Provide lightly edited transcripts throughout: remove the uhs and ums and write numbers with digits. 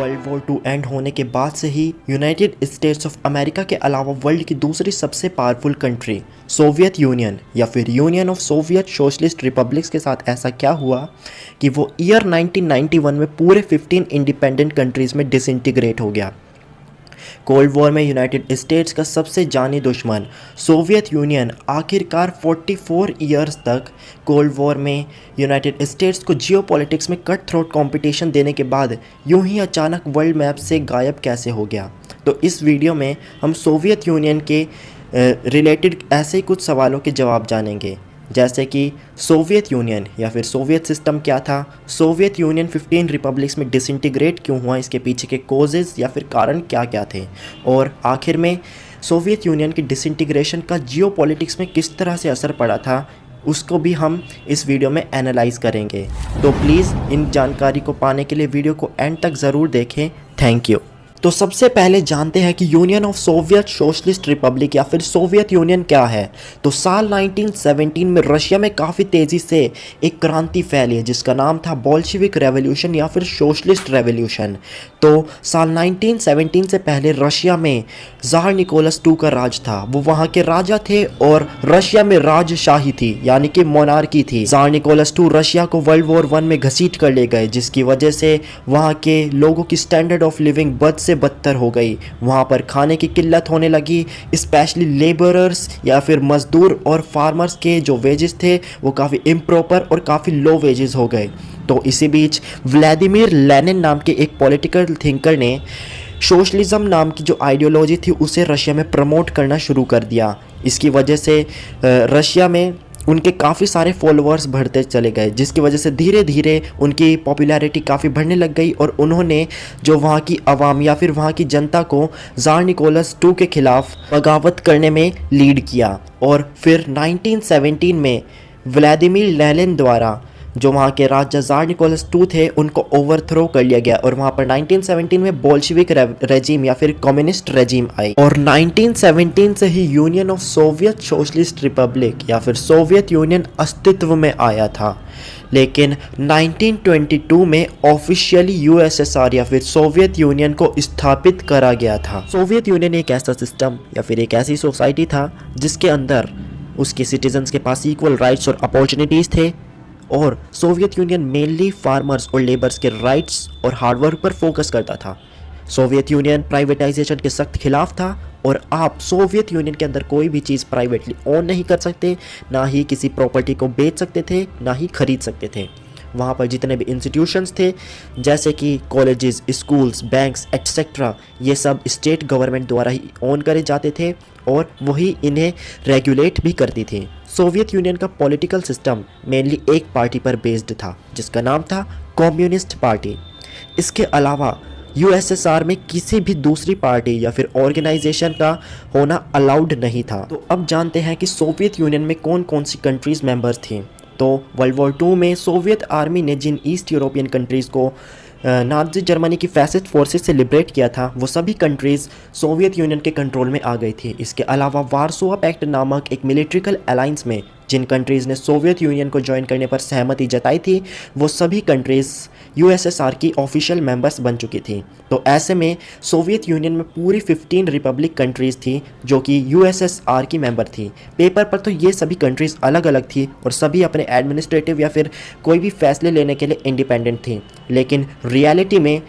World war 2 and होने के बाद से ही यूनाइटेड स्टेट्स ऑफ अमेरिका के अलावा वर्ल्ड की दूसरी सबसे पावरफुल कंट्री सोवियत यूनियन या फिर union of Soviet socialist republics के साथ ऐसा क्या हुआ कि वो ईयर 1991 में पूरे 15 इंडिपेंडेंट कंट्रीज़ में डिसइंटीग्रेट हो गया। कोल्ड वॉर में यूनाइटेड स्टेट्स का सबसे जानी दुश्मन सोवियत यूनियन आखिरकार 44 ईयर्स तक कोल्ड वॉर में यूनाइटेड स्टेट्स को जियोपॉलिटिक्स में कट थ्रोट कंपटीशन देने के बाद यूं ही अचानक वर्ल्ड मैप से गायब कैसे हो गया। तो इस वीडियो में हम सोवियत यूनियन के रिलेटेड ऐसे ही कुछ सवालों के जवाब जानेंगे, जैसे कि सोवियत यूनियन या फिर सोवियत सिस्टम क्या था, सोवियत यूनियन 15 रिपब्लिक्स में डिसइंटीग्रेट क्यों हुआ, इसके पीछे के कोजेज़ या फिर कारण क्या क्या थे, और आखिर में सोवियत यूनियन की डिसइंटीग्रेशन का जियोपॉलिटिक्स में किस तरह से असर पड़ा था, उसको भी हम इस वीडियो में एनालाइज करेंगे। तो प्लीज़ इन जानकारी को पाने के लिए वीडियो को एंड तक ज़रूर देखें। Thank you. तो सबसे पहले जानते हैं कि union of Soviet Socialist Republic या फिर सोवियत यूनियन क्या है। तो साल 1917 में रशिया में काफ़ी तेज़ी से एक क्रांति फैली जिसका नाम था बोल्शेविक रेवोल्यूशन या फिर सोशलिस्ट रेवोल्यूशन। तो साल 1917 से पहले रशिया में ज़ार निकोलस II का राज था। वो वहाँ के राजा थे और रशिया में राजशाही थी, यानी कि मोनार्की थी। ज़ार निकोलस II रशिया को वर्ल्ड वॉर 1 में घसीट कर ले गए, जिसकी वजह से वहाँ के लोगों की स्टैंडर्ड ऑफ लिविंग बद से बदतर हो गई। वहाँ पर खाने की किल्लत होने लगी, स्पेशली लेबरर्स या फिर मजदूर और फार्मर्स के जो वेजेस थे वो काफ़ी इम्प्रॉपर और काफ़ी लो वेजेस हो गए। तो इसी बीच व्लादिमीर लेनिन नाम के एक पॉलिटिकल थिंकर ने सोशलिज्म नाम की जो आइडियोलॉजी थी उसे रशिया में प्रमोट करना शुरू कर दिया। इसकी वजह से रशिया में उनके काफ़ी सारे फॉलोअर्स बढ़ते चले गए, जिसकी वजह से धीरे धीरे उनकी पॉपुलैरिटी काफ़ी बढ़ने लग गई और उन्होंने जो वहाँ की आवाम या फिर वहाँ की जनता को ज़ार निकोलस II के खिलाफ बगावत करने में लीड किया। और फिर 1917 में व्लादिमीर लेनिन द्वारा जो वहाँ के राजा ज़ार निकोलस II थे उनको ओवरथ्रो कर लिया गया और वहाँ पर 1917 में बोल्शेविक रेजिम या फिर कम्युनिस्ट रेजिम आई। और 1917 से ही Union of Soviet Socialist Republic या फिर सोवियत यूनियन अस्तित्व में आया था। लेकिन 1922 में ऑफिशियली यूएसएसआर या फिर सोवियत यूनियन को स्थापित करा गया था। सोवियत यूनियन एक ऐसा सिस्टम या फिर एक ऐसी सोसाइटी था जिसके अंदर उसके सिटीजन्स के पास इक्वल राइट्स और अपॉर्चुनिटीज़ थे, और सोवियत यूनियन मेनली फार्मर्स और लेबर्स के राइट्स और हार्डवर्क पर फोकस करता था। सोवियत यूनियन प्राइवेटाइजेशन के सख्त खिलाफ था और आप सोवियत यूनियन के अंदर कोई भी चीज़ प्राइवेटली ओन नहीं कर सकते, ना ही किसी प्रॉपर्टी को बेच सकते थे, ना ही खरीद सकते थे। वहाँ पर जितने भी इंस्टीट्यूशंस थे जैसे कि कॉलेजेस, स्कूल्स, बैंक्स एक्सेट्रा, ये सब स्टेट गवर्नमेंट द्वारा ही ओन करे जाते थे और वही इन्हें रेगुलेट भी करती थी। सोवियत यूनियन का पॉलिटिकल सिस्टम मेनली एक पार्टी पर बेस्ड था जिसका नाम था कम्युनिस्ट पार्टी। इसके अलावा यूएसएसआर में किसी भी दूसरी पार्टी या फिर ऑर्गेनाइजेशन का होना अलाउड नहीं था। तो अब जानते हैं कि सोवियत यूनियन में कौन कौन सी कंट्रीज़ मेंबर्स थी। तो वर्ल्ड वॉर 2 में सोवियत आर्मी ने जिन ईस्ट यूरोपियन कंट्रीज़ को नाज़ी जर्मनी की फैसिस्ट फोर्सेस से लिबरेट किया था वो सभी कंट्रीज़ सोवियत यूनियन के कंट्रोल में आ गई थी। इसके अलावा वार्सोवा पैक्ट नामक एक मिलिट्रिकल अलायंस में जिन कंट्रीज़ ने सोवियत यूनियन को ज्वाइन करने पर सहमति जताई थी वो सभी कंट्रीज़ यूएसएसआर की ऑफिशियल मेंबर्स बन चुकी थी। तो ऐसे में सोवियत यूनियन में पूरी 15 रिपब्लिक कंट्रीज़ थी जो कि यूएसएसआर की मेंबर थी। पेपर पर तो ये सभी कंट्रीज़ अलग अलग थी और सभी अपने एडमिनिस्ट्रेटिव या फिर कोई भी फैसले लेने के लिए इंडिपेंडेंट थी, लेकिन रियलिटी में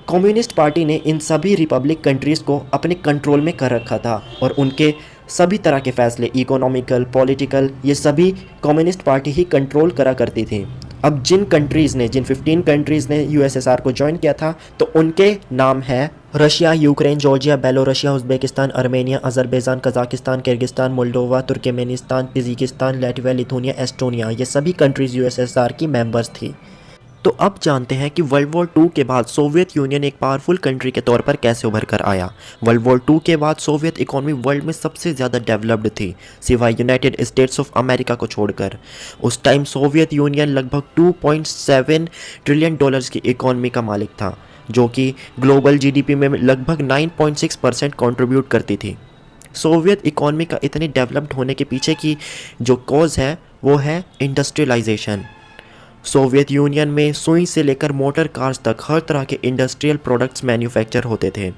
कम्युनिस्ट पार्टी ने इन सभी रिपब्लिक कंट्रीज़ को अपने कंट्रोल में कर रखा था और उनके सभी तरह के फैसले इकोनॉमिकल, पॉलिटिकल, ये सभी कम्युनिस्ट पार्टी ही कंट्रोल करा करती थी। अब जिन 15 कंट्रीज़ ने यूएसएसआर को ज्वाइन किया था तो उनके नाम है Russia, Ukraine, Georgia, Belorussia, Uzbekistan, Armenia, Azerbaijan, Kazakhstan, Kyrgyzstan, Moldova, Turkmenistan, Tajikistan, Latvia, Lithuania, Estonia. ये सभी कंट्रीज़ यूएसएसआर की मेंबर्स थी। तो अब जानते हैं कि वर्ल्ड वॉर 2 के बाद सोवियत यूनियन एक पावरफुल कंट्री के तौर पर कैसे उभर कर आया। वर्ल्ड वॉर 2 के बाद सोवियत इकोनॉमी वर्ल्ड में सबसे ज़्यादा डेवलप्ड थी, सिवाय यूनाइटेड स्टेट्स ऑफ अमेरिका को छोड़कर। उस टाइम सोवियत यूनियन लगभग $2.7 ट्रिलियन की इकोनॉमी का मालिक था, जो कि ग्लोबल जीडीपी में लगभग 9.6% कंट्रीब्यूट करती थी। सोवियत इकोनॉमी का इतनी डेवलप्ड होने के पीछे की जो कॉज है वो है इंडस्ट्रियलाइजेशन। सोवियत यूनियन में सुई से लेकर मोटर कार्स तक हर तरह के इंडस्ट्रियल प्रोडक्ट्स मैन्युफैक्चर होते थे।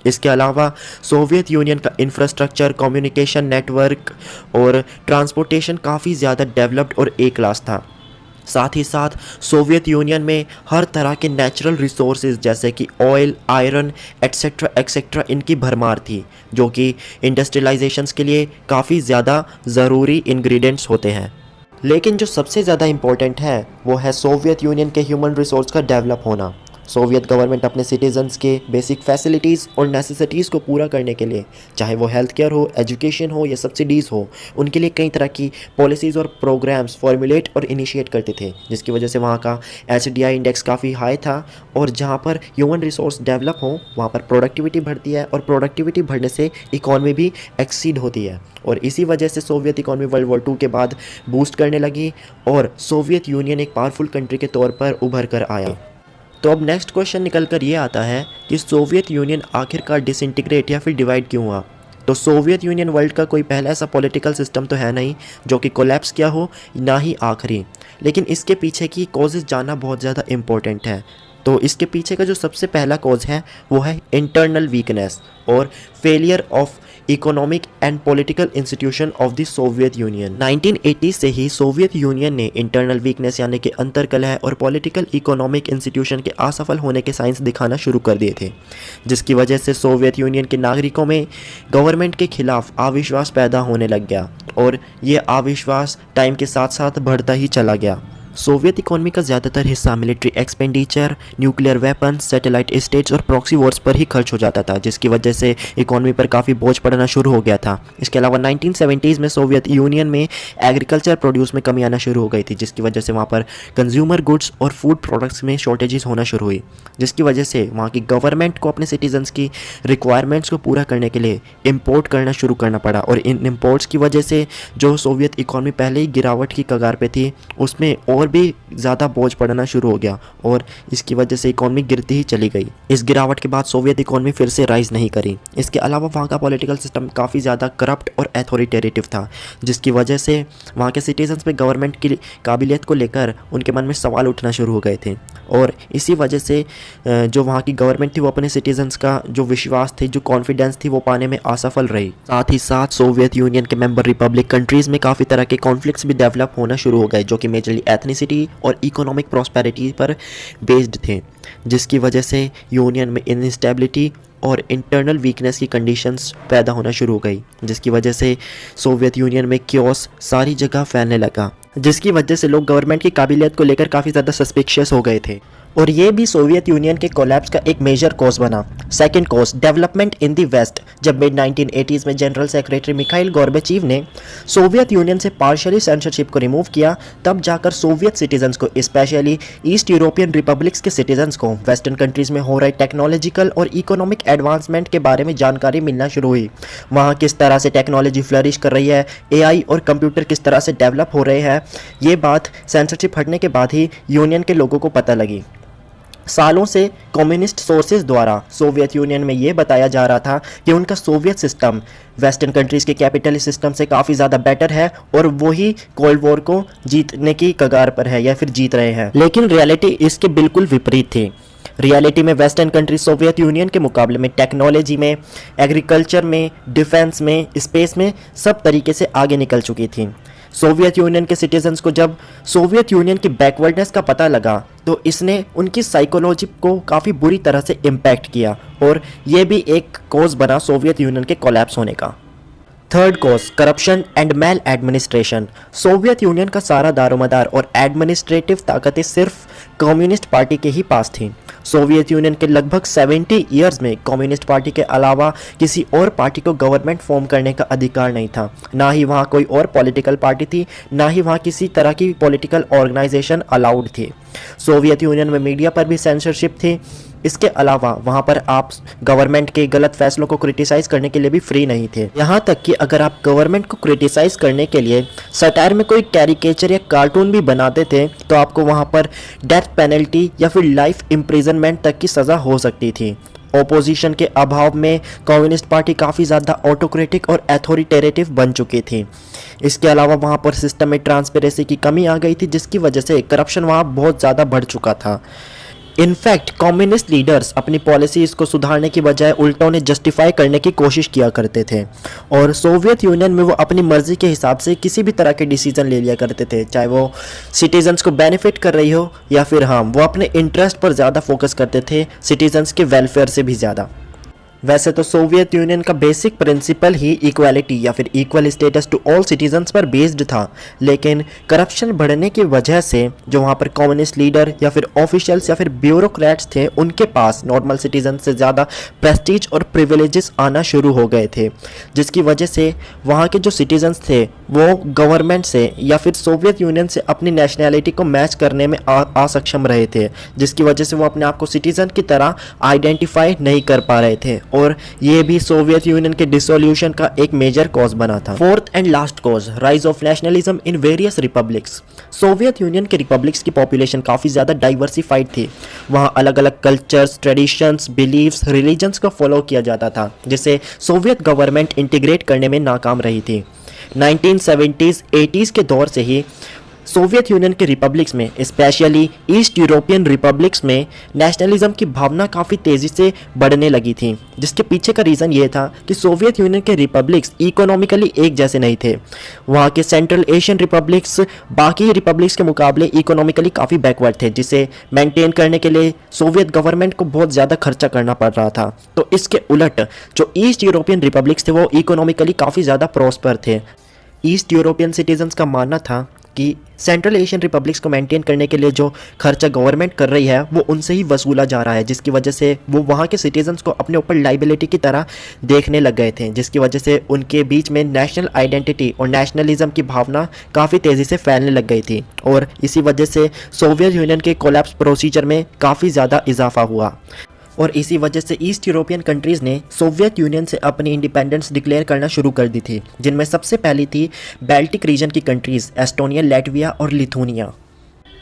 इसके अलावा सोवियत यूनियन का इंफ्रास्ट्रक्चर, कम्युनिकेशन नेटवर्क और ट्रांसपोर्टेशन काफ़ी ज़्यादा डेवलप्ड और ए क्लास था। साथ ही साथ सोवियत यूनियन में हर तरह के नेचुरल रिसोर्सेज जैसे कि ऑयल, आयरन एक्सेट्रा एक्सेट्रा इनकी भरमार थी, जो कि इंडस्ट्रियलाइजेशंस के लिए काफ़ी ज़्यादा ज़रूरी इंग्रेडिएंट्स होते हैं। लेकिन जो सबसे ज़्यादा इम्पोर्टेंट है वो है सोवियत यूनियन के ह्यूमन रिसोर्स का डेवलप होना। सोवियत गवर्नमेंट अपने सिटीजन्स के बेसिक फैसिलिटीज़ और नेसेसिटीज़ को पूरा करने के लिए, चाहे वो हेल्थ केयर हो, एजुकेशन हो या सब्सिडीज़ हो, उनके लिए कई तरह की पॉलिसीज़ और प्रोग्राम्स फॉर्मुलेट और इनिशिएट करते थे, जिसकी वजह से वहाँ का HDI इंडेक्स काफ़ी हाई था। और जहाँ पर ह्यूमन रिसोर्स डेवलप हो वहाँ पर प्रोडक्टिविटी बढ़ती है, और प्रोडक्टिविटी बढ़ने से इकॉनमी भी एक्सीड होती है। और इसी वजह से सोवियत इकॉनमी वर्ल्ड वॉर 2 के बाद बूस्ट करने लगी और सोवियत यूनियन एक पावरफुल कंट्री के तौर पर उभर कर आया। तो अब नेक्स्ट क्वेश्चन निकल कर ये आता है कि सोवियत यूनियन आखिरकार डिसइंटीग्रेट या फिर डिवाइड क्यों हुआ। तो सोवियत यूनियन वर्ल्ड का कोई पहला ऐसा पॉलिटिकल सिस्टम तो है नहीं जो कि कोलैप्स किया हो, ना ही आखिरी। लेकिन इसके पीछे की कॉजेज़ जानना बहुत ज़्यादा इम्पोर्टेंट है। तो इसके पीछे का जो सबसे पहला कॉज है वो है इंटरनल वीकनेस और failure of economic and political institution of the Soviet union. 1980 से ही सोवियत यूनियन ने इंटरनल वीकनेस यानी कि अंतर्कलह और पॉलिटिकल इकोनॉमिक इंस्टीट्यूशन के असफल होने के साइंस दिखाना शुरू कर दिए थे, जिसकी वजह से सोवियत यूनियन के नागरिकों में गवर्नमेंट के खिलाफ अविश्वास पैदा होने लग गया और ये अविश्वास टाइम के साथ साथ बढ़ता ही चला गया। सोवियत इकोनॉमी का ज़्यादातर हिस्सा military expenditure, nuclear weapon, satellite states और प्रॉक्सी वॉर्स पर ही खर्च हो जाता था, जिसकी वजह से इकोनॉमी पर काफ़ी बोझ पड़ना शुरू हो गया था। इसके अलावा 1970s में सोवियत यूनियन में एग्रीकल्चर प्रोड्यूस में कमी आना शुरू हो गई थी, जिसकी वजह से वहाँ पर कंज्यूमर गुड्स और फूड प्रोडक्ट्स में शॉर्टेजेस होना शुरू हुई, जिसकी वजह से वहाँ की गवर्नमेंट को अपने सिटीजन्स की रिक्वायरमेंट्स को पूरा करने के लिए इम्पोर्ट करना शुरू करना पड़ा। और इन इम्पोर्ट्स की वजह से जो सोवियत इकोनॉमी पहले ही गिरावट की कगार पे थी, उसमें और भी ज़्यादा बोझ पड़ना शुरू हो गया और इसकी वजह से इकोनॉमी गिरती ही चली गई। इस गिरावट के बाद सोवियत इकोनॉमी फिर से राइज नहीं करी। इसके अलावा वहाँ का पॉलिटिकल सिस्टम काफ़ी ज़्यादा करप्ट और अथॉरिटेटिव था, जिसकी वजह से वहाँ के सिटीजन्स में गवर्नमेंट की काबिलियत को लेकर उनके मन में सवाल उठना शुरू हो गए थे। और इसी वजह से जो वहाँ की गवर्नमेंट थी वो अपने सिटीजन्स का जो विश्वास थी, जो कॉन्फिडेंस थी, वो पाने में असफल रही। साथ ही साथ सोवियत यूनियन के मेंबर रिपब्लिक कंट्रीज़ में काफ़ी तरह के कॉन्फ्लिक्ट्स भी डेवलप होना शुरू हो गए, जो कि मेजरली एथनिसिटी और इकोनॉमिक प्रॉस्पेरिटी पर बेस्ड थे, जिसकी वजह से यूनियन में इनस्टेबिलिटी और इंटरनल वीकनेस की कंडीशंस पैदा होना शुरू हो गई, जिसकी वजह से सोवियत यूनियन में क्योस सारी जगह फैलने लगा, जिसकी वजह से लोग गवर्नमेंट की काबिलियत को लेकर काफ़ी ज़्यादा सस्पिशियस हो गए थे। और ये भी सोवियत यूनियन के कोलैप्स का एक मेजर कॉज बना। Second cause, development in the west. जब मिड 1980s में जनरल सेक्रेटरी मिखाइल गोर्बाचेव ने सोवियत यूनियन से पार्शियली सेंसरशिप को रिमूव किया, तब जाकर सोवियत सिटीजन्स को, स्पेशली ईस्ट यूरोपियन रिपब्लिक्स के सिटीजन्स को, वेस्टर्न कंट्रीज़ में हो रहे टेक्नोलॉजिकल और इकोनॉमिक एडवांसमेंट के बारे में जानकारी मिलना शुरू हुई। वहाँ किस तरह से टेक्नोलॉजी फ्लरिश कर रही है, AI और कंप्यूटर किस तरह से डेवलप हो रहे हैं, ये बात सेंसरशिप हटने के बाद ही यूनियन के लोगों को पता लगी। सालों से कम्युनिस्ट सोर्सेज द्वारा सोवियत यूनियन में ये बताया जा रहा था कि उनका सोवियत सिस्टम वेस्टर्न कंट्रीज़ के कैपिटलिस्ट सिस्टम से काफ़ी ज़्यादा बेटर है और वही कोल्ड वॉर को जीतने की कगार पर है या फिर जीत रहे हैं। लेकिन रियलिटी इसके बिल्कुल विपरीत थी। रियलिटी में वेस्टर्न कंट्री सोवियत यूनियन के मुकाबले में टेक्नोलॉजी में, एग्रीकल्चर में, डिफेंस में, स्पेस में सब तरीके से आगे निकल चुकी थी। सोवियत यूनियन के सिटीजन्स को जब सोवियत यूनियन की बैकवर्डनेस का पता लगा तो इसने उनकी साइकोलॉजी को काफ़ी बुरी तरह से इम्पैक्ट किया और ये भी एक कॉज बना सोवियत यूनियन के कोलैप्स होने का। Third cause, corruption and maladministration. Soviet Union का सारा दारोमदार और एडमिनिस्ट्रेटिव ताकतें सिर्फ कम्युनिस्ट पार्टी के ही पास थी। सोवियत यूनियन के लगभग 70 ईयर्स में कम्युनिस्ट पार्टी के अलावा किसी और पार्टी को गवर्नमेंट फॉर्म करने का अधिकार नहीं था। ना ही वहाँ कोई और पॉलिटिकल पार्टी थी, ना ही वहाँ किसी तरह की पॉलिटिकल ऑर्गेनाइजेशन अलाउड थी। सोवियत यूनियन में मीडिया पर भी सेंसरशिप थी। इसके अलावा वहाँ पर आप गवर्नमेंट के गलत फैसलों को क्रिटिसाइज़ करने के लिए भी फ्री नहीं थे। यहाँ तक कि अगर आप गवर्नमेंट को क्रिटिसाइज़ करने के लिए सटायर में कोई कैरिकेचर या कार्टून भी बनाते थे तो आपको वहाँ पर डेथ पेनल्टी या फिर लाइफ इम्प्रिजनमेंट तक की सज़ा हो सकती थी। ओपोजिशन के अभाव में कम्युनिस्ट पार्टी काफ़ी ज़्यादा ऑटोक्रेटिक और अथॉरिटेटिव बन चुकी थी। इसके अलावा वहाँ पर सिस्टम में ट्रांसपेरेंसी की कमी आ गई थी, जिसकी वजह से करप्शन वहाँ बहुत ज़्यादा बढ़ चुका था। इनफैक्ट कम्युनिस्ट लीडर्स अपनी पॉलिसीज को सुधारने की बजाय उल्टा उन्हें जस्टिफाई करने की कोशिश किया करते थे, और सोवियत यूनियन में वो अपनी मर्जी के हिसाब से किसी भी तरह के डिसीजन ले लिया करते थे, चाहे वो सिटीजन्स को बेनिफिट कर रही हो या फिर वो अपने इंटरेस्ट पर ज़्यादा फोकस करते थे सिटीजन्स के वेलफेयर से भी ज़्यादा। वैसे तो सोवियत यूनियन का बेसिक प्रिंसिपल ही इक्वालिटी या फिर equal status to all citizens पर बेस्ड था, लेकिन करप्शन बढ़ने की वजह से जो वहाँ पर कम्युनिस्ट लीडर या फिर ऑफिशियल्स या फिर ब्यूरोक्रेट्स थे, उनके पास नॉर्मल सिटीजन से ज़्यादा प्रेस्टीज और प्रिविलेजेस आना शुरू हो गए थे, जिसकी वजह से वहाँ के जो सिटीजन्स थे वो गवर्नमेंट से या फिर सोवियत यूनियन से अपनी नेशनैलिटी को मैच करने में असक्षम रहे थे, जिसकी वजह से वो अपने आप को सिटीजन की तरह आइडेंटिफाई नहीं कर पा रहे थे, और ये भी सोवियत यूनियन के डिसोल्यूशन का एक मेजर कॉज बना था। Fourth and last cause, rise of nationalism in various republics. Soviet union के रिपब्लिक्स की पॉपुलेशन काफ़ी ज़्यादा डाइवर्सिफाइड थी। वहाँ अलग अलग कल्चर्स, ट्रेडिशंस, बिलीव्स, रिलीजन्स को फॉलो किया जाता था, जिसे सोवियत गवर्नमेंट इंटीग्रेट करने में नाकाम रही थी। 1970s 80s के दौर से ही सोवियत यूनियन के रिपब्लिक्स में, स्पेशली ईस्ट यूरोपियन रिपब्लिक्स में, नेशनलिज्म की भावना काफ़ी तेज़ी से बढ़ने लगी थी, जिसके पीछे का रीज़न ये था कि सोवियत यूनियन के रिपब्लिक्स इकोनॉमिकली एक जैसे नहीं थे। वहाँ के सेंट्रल एशियन रिपब्लिक्स बाकी रिपब्लिक्स के मुकाबले इकोनॉमिकली काफ़ी बैकवर्ड थे, जिसे मेंटेन करने के लिए सोवियत गवर्नमेंट को बहुत ज़्यादा खर्चा करना पड़ रहा था। तो इसके उलट जो ईस्ट यूरोपियन रिपब्लिक्स थे वो इकोनॉमिकली काफ़ी ज़्यादा प्रॉस्पर थे। ईस्ट यूरोपियन सिटीजन्स का मानना था कि सेंट्रल एशियन रिपब्लिक्स को मेंटेन करने के लिए जो खर्चा गवर्नमेंट कर रही है वो उनसे ही वसूला जा रहा है, जिसकी वजह से वो वहाँ के सिटीजन्स को अपने ऊपर लाइबिलिटी की तरह देखने लग गए थे, जिसकी वजह से उनके बीच में नेशनल आइडेंटिटी और नेशनलिज्म की भावना काफ़ी तेज़ी से फैलने लग गई थी, और इसी वजह से सोवियत यूनियन के कोलैप्स प्रोसीजर में काफ़ी ज़्यादा इजाफा हुआ। और इसी वजह से ईस्ट यूरोपियन कंट्रीज़ ने सोवियत यूनियन से अपनी इंडिपेंडेंस डिक्लेयर करना शुरू कर दी थी, जिनमें सबसे पहली थी बाल्टिक रीजन की कंट्रीज़ एस्टोनिया, लैटविया और लिथुनिया।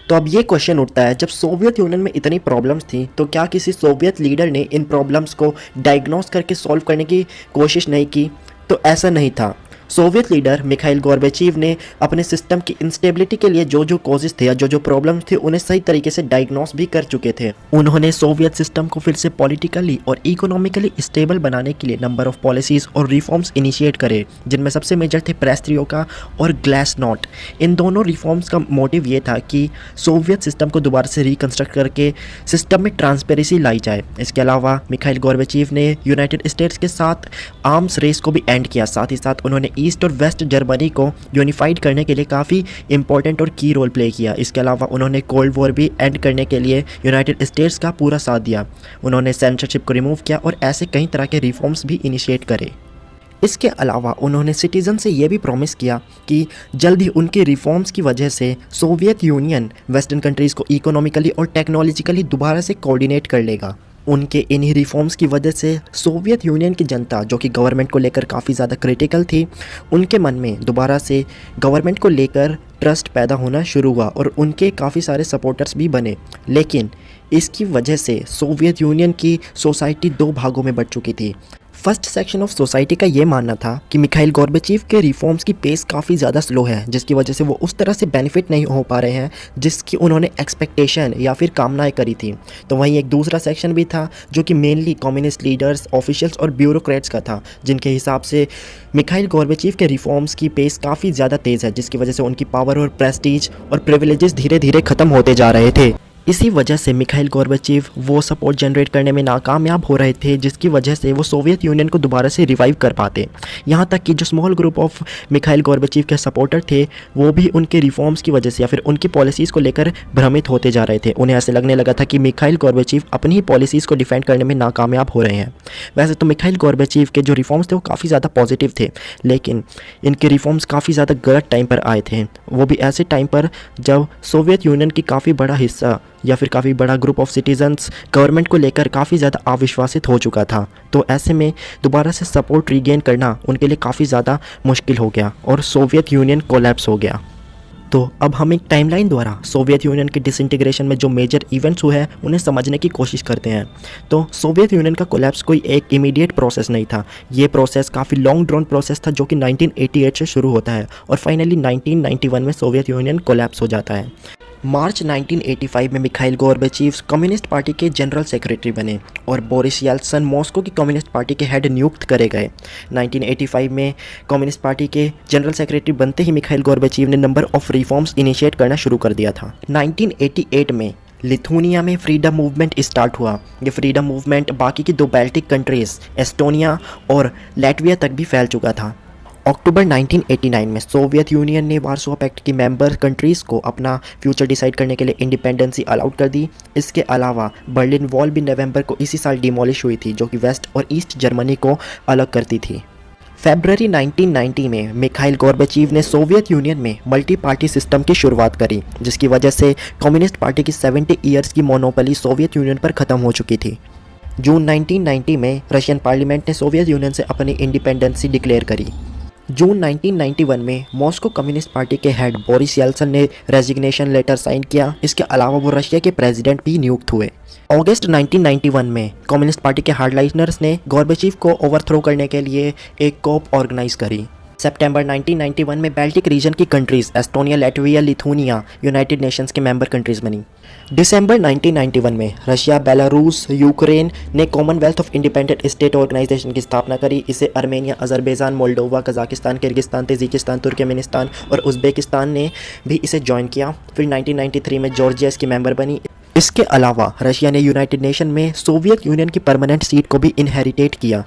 तो अब ये क्वेश्चन उठता है, जब सोवियत यूनियन में इतनी प्रॉब्लम्स थी तो क्या किसी सोवियत लीडर ने इन प्रॉब्लम्स को डायग्नोस करके सॉल्व करने की कोशिश नहीं की? तो ऐसा नहीं था। सोवियत लीडर मिखाइल गोर्बाचेव ने अपने सिस्टम की इंस्टेबिलिटी के लिए जो जो कॉजेज थे या जो जो प्रॉब्लम्स थे उन्हें सही तरीके से डायग्नोस भी कर चुके थे। उन्होंने सोवियत सिस्टम को फिर से पॉलिटिकली और इकोनॉमिकली स्टेबल बनाने के लिए नंबर ऑफ पॉलिसीज़ और रिफॉर्म्स इनिशिएट करे, जिनमें सबसे मेजर थे पेरेस्ट्रोइका और ग्लासनोस्ट। इन दोनों रिफॉर्म्स का मोटिव ये था कि सोवियत सिस्टम को दोबारा से रिकन्स्ट्रक्ट करके सिस्टम में ट्रांसपेरेंसी लाई जाए। इसके अलावा मिखाइल गोर्बाचेव ने यूनाइटेड स्टेट्स के साथ आर्म्स रेस को भी एंड किया। साथ ही साथ उन्होंने ईस्ट और वेस्ट जर्मनी को यूनिफाइड करने के लिए काफ़ी इंपॉर्टेंट और की रोल प्ले किया। इसके अलावा उन्होंने कोल्ड वॉर भी एंड करने के लिए यूनाइटेड स्टेट्स का पूरा साथ दिया। उन्होंने सेंसरशिप को रिमूव किया और ऐसे कई तरह के रिफॉर्म्स भी इनिशिएट करे। इसके अलावा उन्होंने सिटीजन से यह भी प्रॉमिस किया कि जल्द ही उनके रिफॉर्म्स की वजह से सोवियत यूनियन वेस्टर्न कंट्रीज़ को इकोनॉमिकली और टेक्नोलॉजिकली दोबारा से कोऑर्डिनेट कर लेगा। उनके इन्हीं रिफॉर्म्स की वजह से सोवियत यूनियन की जनता, जो कि गवर्नमेंट को लेकर काफ़ी ज़्यादा क्रिटिकल थी, उनके मन में दोबारा से गवर्नमेंट को लेकर ट्रस्ट पैदा होना शुरू हुआ और उनके काफ़ी सारे सपोर्टर्स भी बने। लेकिन इसकी वजह से सोवियत यूनियन की सोसाइटी दो भागों में बंट चुकी थी। फर्स्ट सेक्शन ऑफ सोसाइटी का ये मानना था कि मिखाइल गोर्बाचेव के रिफॉर्म्स की पेस काफ़ी ज़्यादा स्लो है, जिसकी वजह से वो उस तरह से बेनिफिट नहीं हो पा रहे हैं जिसकी उन्होंने एक्सपेक्टेशन या फिर कामनाएं करी थी। तो वहीं एक दूसरा सेक्शन भी था जो कि मेनली कम्युनिस्ट लीडर्स, ऑफिशियल्स और ब्यूरोक्रेट्स का था, जिनके हिसाब से मिखाइल गोर्बाचेव के रिफॉर्म्स की पेस काफ़ी ज़्यादा तेज़ है, जिसकी वजह से उनकी पावर और प्रेस्टीज और प्रिविलेजेस धीरे धीरे ख़त्म होते जा रहे थे। इसी वजह से मिखाइल गोर्बाचेव वो सपोर्ट जनरेट करने में नाकामयाब हो रहे थे, जिसकी वजह से वो सोवियत यूनियन को दोबारा से रिवाइव कर पाते। यहाँ तक कि जो small group of Mikhail Gorbachev के सपोर्टर थे वो भी उनके रिफॉर्म्स की वजह से या फिर उनकी पॉलिसीज़ को लेकर भ्रमित होते जा रहे थे। उन्हें ऐसे लगने लगा था कि मिखाइल गोर्बाचेव अपनी ही पॉलिसीज़ को डिफेंड करने में नाकामयाब हो रहे हैं। वैसे तो मिखाइल गोर्बाचेव के जो रिफॉर्म्स थे वो काफ़ी ज़्यादा पॉजिटिव थे, लेकिन इनके रिफॉर्म्स काफ़ी ज़्यादा गलत टाइम पर आए थे। वो भी ऐसे टाइम पर जब सोवियत यूनियन की काफ़ी बड़ा हिस्सा या फिर काफ़ी बड़ा ग्रुप ऑफ सिटीजन्स गवर्नमेंट को लेकर काफ़ी ज़्यादा अविश्वासित हो चुका था। तो ऐसे में दोबारा से सपोर्ट रीगेन करना उनके लिए काफ़ी ज़्यादा मुश्किल हो गया और सोवियत यूनियन कोलैप्स हो गया। तो अब हम एक टाइमलाइन द्वारा सोवियत यूनियन के डिसइंटीग्रेशन में जो मेजर इवेंट्स हुए हैं उन्हें समझने की कोशिश करते हैं। तो सोवियत यूनियन का कोलैप्स कोई एक इमीडिएट प्रोसेस नहीं था। ये प्रोसेस काफ़ी लॉन्ग ड्रॉन प्रोसेस था जो कि 1988 से शुरू होता है और फाइनली 1991 में सोवियत यूनियन कोलैप्स हो जाता है। मार्च 1985 में मिखाइल गोर्बाचेव कम्युनिस्ट पार्टी के जनरल सेक्रेटरी बने और बोरिस येल्त्सिन मॉस्को की कम्युनिस्ट पार्टी के हेड नियुक्त करे गए। 1985 में कम्युनिस्ट पार्टी के जनरल सेक्रेटरी बनते ही मिखाइल गोर्बाचेव ने नंबर ऑफ रिफॉर्म्स इनिशिएट करना शुरू कर दिया था। 1988 में लिथुनिया में फ्रीडम मूवमेंट स्टार्ट हुआ। ये फ्रीडम मूवमेंट बाकी की दो बाल्टिक कंट्रीज़ एस्टोनिया और लैटविया तक भी फैल चुका था। अक्टूबर 1989 में सोवियत यूनियन ने वार्सो पैक्ट की मेंबर कंट्रीज़ को अपना फ्यूचर डिसाइड करने के लिए इंडिपेंडेंसी अलाउड कर दी। इसके अलावा बर्लिन वॉल भी नवंबर को इसी साल डिमोलिश हुई थी जो कि वेस्ट और ईस्ट जर्मनी को अलग करती थी। फरवरी 1990 में मिखाइल गोर्बाचेव ने सोवियत यूनियन में मल्टी पार्टी सिस्टम की शुरुआत करी जिसकी वजह से कम्युनिस्ट पार्टी की 70 ईयर्स की मोनोपोली सोवियत यूनियन पर ख़त्म हो चुकी थी। जून 1990 में रशियन पार्लियामेंट ने सोवियत यूनियन से अपनी इंडिपेंडेंसी डिक्लेयर करी। जून 1991 में मॉस्को कम्युनिस्ट पार्टी के हेड बोरिस येल्त्सिन ने रेजिग्नेशन लेटर साइन किया। इसके अलावा वो रशिया के प्रेसिडेंट भी नियुक्त हुए। अगस्त 1991 में कम्युनिस्ट पार्टी के हार्डलाइनर्स ने गोर्बाचेव को ओवरथ्रो करने के लिए एक कॉप ऑर्गेनाइज करी। सितंबर 1991 में बाल्टिक रीजन की countries Estonia, Latvia, Lithuania United Nations के मेंबर कंट्रीज़ बनी। दिसंबर 1991 में रशिया, बेलारूस, यूक्रेन ने Commonwealth of Independent State Organisation की स्थापना करी। इसे Armenia, Azerbaijan, Moldova, Kazakhstan, Kyrgyzstan, Tajikistan, Turkmenistan और उज़्बेकिस्तान ने भी इसे ज्वाइन किया। फिर 1993 में जॉर्जिया इसकी मेंबर बनी। इसके अलावा रशिया ने यूनाइटेड नेशन में सोवियत यूनियन की परमानेंट सीट को भी इनहेरिटेट किया।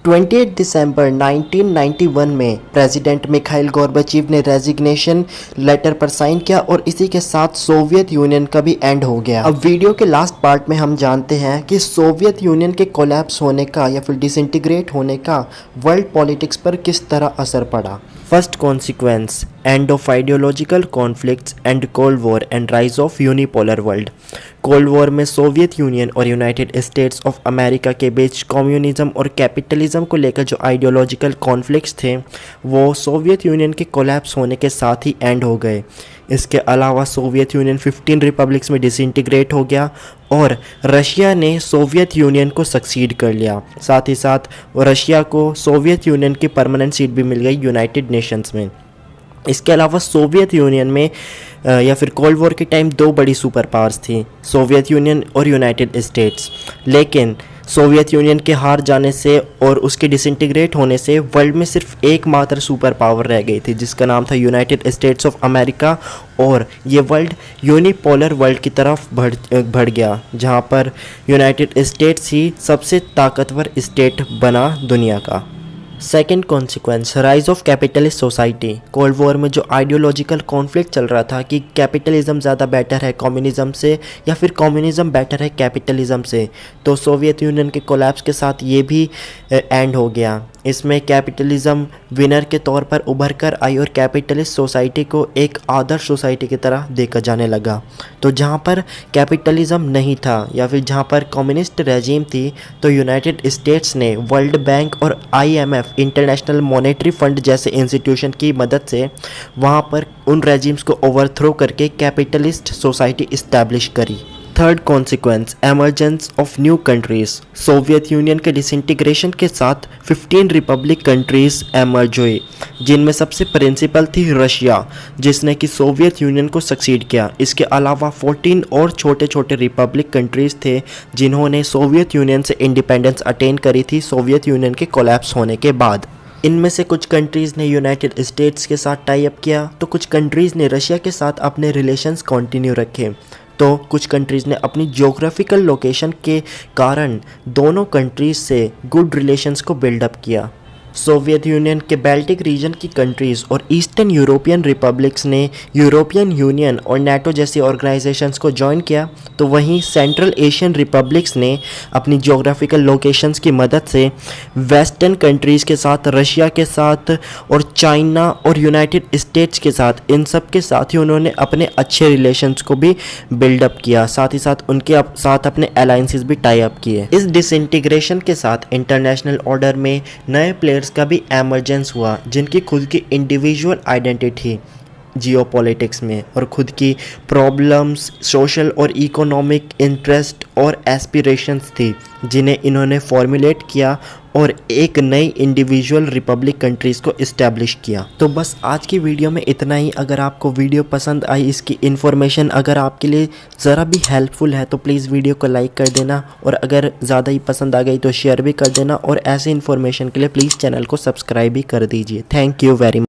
28 दिसंबर 1991 में प्रेसिडेंट मिखाइल गोर्बाचेव ने रेजिग्नेशन लेटर पर साइन किया और इसी के साथ सोवियत यूनियन का भी एंड हो गया। अब वीडियो के लास्ट पार्ट में हम जानते हैं कि सोवियत यूनियन के कोलैप्स होने का या फिर डिसइंटीग्रेट होने का वर्ल्ड पॉलिटिक्स पर किस तरह असर पड़ा। First consequence, end of ideological conflicts and cold war and rise of unipolar world. Cold war में सोवियत यूनियन और यूनाइटेड स्टेट्स ऑफ अमेरिका के बीच कम्युनिज्म और कैपिटलिज्म को लेकर जो आइडियोलॉजिकल कॉन्फ्लिक्ट्स थे वो सोवियत यूनियन के कोलैप्स होने के साथ ही एंड हो गए। इसके अलावा सोवियत यूनियन 15 रिपब्लिक्स में डिसइंटीग्रेट हो गया और रशिया ने सोवियत यूनियन को सक्सीड कर लिया। साथ ही साथ रशिया को सोवियत यूनियन की परमानेंट सीट भी मिल गई यूनाइटेड नेशंस में। इसके अलावा सोवियत यूनियन में या फिर कोल्ड वॉर के टाइम दो बड़ी सुपर पावर्स थी, सोवियत यूनियन और यूनाइटेड स्टेट्स। लेकिन सोवियत यूनियन के हार जाने से और उसके डिसइंटीग्रेट होने से वर्ल्ड में सिर्फ एकमात्र सुपर पावर रह गई थी जिसका नाम था यूनाइटेड स्टेट्स ऑफ अमेरिका और ये वर्ल्ड यूनिपोलर वर्ल्ड की तरफ बढ़ गया जहाँ पर यूनाइटेड स्टेट्स ही सबसे ताकतवर स्टेट बना दुनिया का। Second consequence, rise of capitalist society. Cold war में जो आइडियोलॉजिकल कॉन्फ्लिक्ट चल रहा था कि कैपिटलिज्म ज़्यादा बेटर है कम्युनिज्म से या फिर कम्युनिज्म बेटर है कैपिटलिज्म से, तो सोवियत यूनियन के कोलैप्स के साथ ये भी एंड हो गया। इसमें कैपिटलिज्म विनर के तौर पर उभर कर आई और कैपिटलिस्ट सोसाइटी को एक आदर्श सोसाइटी की तरह देखा जाने लगा। तो जहाँ पर कैपिटलिज्म नहीं था या फिर जहाँ पर कम्युनिस्ट रेजिम थी तो यूनाइटेड स्टेट्स ने वर्ल्ड बैंक और IMF इंटरनेशनल मॉनेटरी फंड जैसे इंस्टीट्यूशन की मदद से वहाँ पर उन रेजिम्स को ओवरथ्रो करके कैपिटलिस्ट सोसाइटी इस्टेब्लिश करी। Third consequence, emergence of new countries. Soviet union के डिसइंटीग्रेशन के साथ 15 रिपब्लिक कंट्रीज़ एमर्ज हुई जिनमें सबसे प्रिंसिपल थी रशिया जिसने कि सोवियत यूनियन को सक्सीड किया। इसके अलावा 14 और छोटे छोटे रिपब्लिक कंट्रीज़ थे जिन्होंने सोवियत यूनियन से इंडिपेंडेंस अटेन करी थी सोवियत यूनियन के कोलैप्स होने के बाद। इनमें से कुछ कंट्रीज़ ने यूनाइटेड स्टेट्स के साथ टाई अप किया तो कुछ कंट्रीज़ ने रशिया के साथ अपने रिलेशंस कंटिन्यू रखे, तो कुछ कंट्रीज़ ने अपनी ज्योग्राफिकल लोकेशन के कारण दोनों कंट्रीज़ से गुड रिलेशंस को बिल्डअप किया। सोवियत यूनियन के बाल्टिक रीजन की कंट्रीज़ और ईस्टर्न यूरोपियन रिपब्लिक्स ने यूरोपियन यूनियन और नाटो जैसी ऑर्गेनाइजेशंस को ज्वाइन किया, तो वहीं सेंट्रल एशियन रिपब्लिक्स ने अपनी ज्योग्राफिकल लोकेशंस की मदद से वेस्टर्न कंट्रीज़ के साथ, रशिया के साथ और चाइना और यूनाइटेड स्टेट्स के साथ, इन सब के साथ ही उन्होंने अपने अच्छे रिलेशंस को भी बिल्डअप किया। साथ ही साथ उनके साथ अपने अलायंसेस भी टाई अप किए। इस डिसइंटीग्रेशन के साथ इंटरनेशनल ऑर्डर में नए प्लेयर्स का भी एमर्जेंस हुआ जिनकी खुद की इंडिविजुअल आइडेंटिटी जियोपॉलिटिक्स में और खुद की प्रॉब्लम्स, सोशल और इकोनॉमिक इंटरेस्ट और एस्पिरेशंस थी जिन्हें इन्होंने फॉर्मुलेट किया और एक नई इंडिविजुअल रिपब्लिक कंट्रीज़ को इस्टेब्लिश किया। तो बस आज की वीडियो में इतना ही। अगर आपको वीडियो पसंद आई, इसकी इन्फॉर्मेशन अगर आपके लिए ज़रा भी हेल्पफुल है तो प्लीज़ वीडियो को लाइक कर देना, और अगर ज़्यादा ही पसंद आ गई तो शेयर भी कर देना, और ऐसे इन्फॉर्मेशन के लिए प्लीज़ चैनल को सब्सक्राइब भी कर दीजिए। Thank you very much.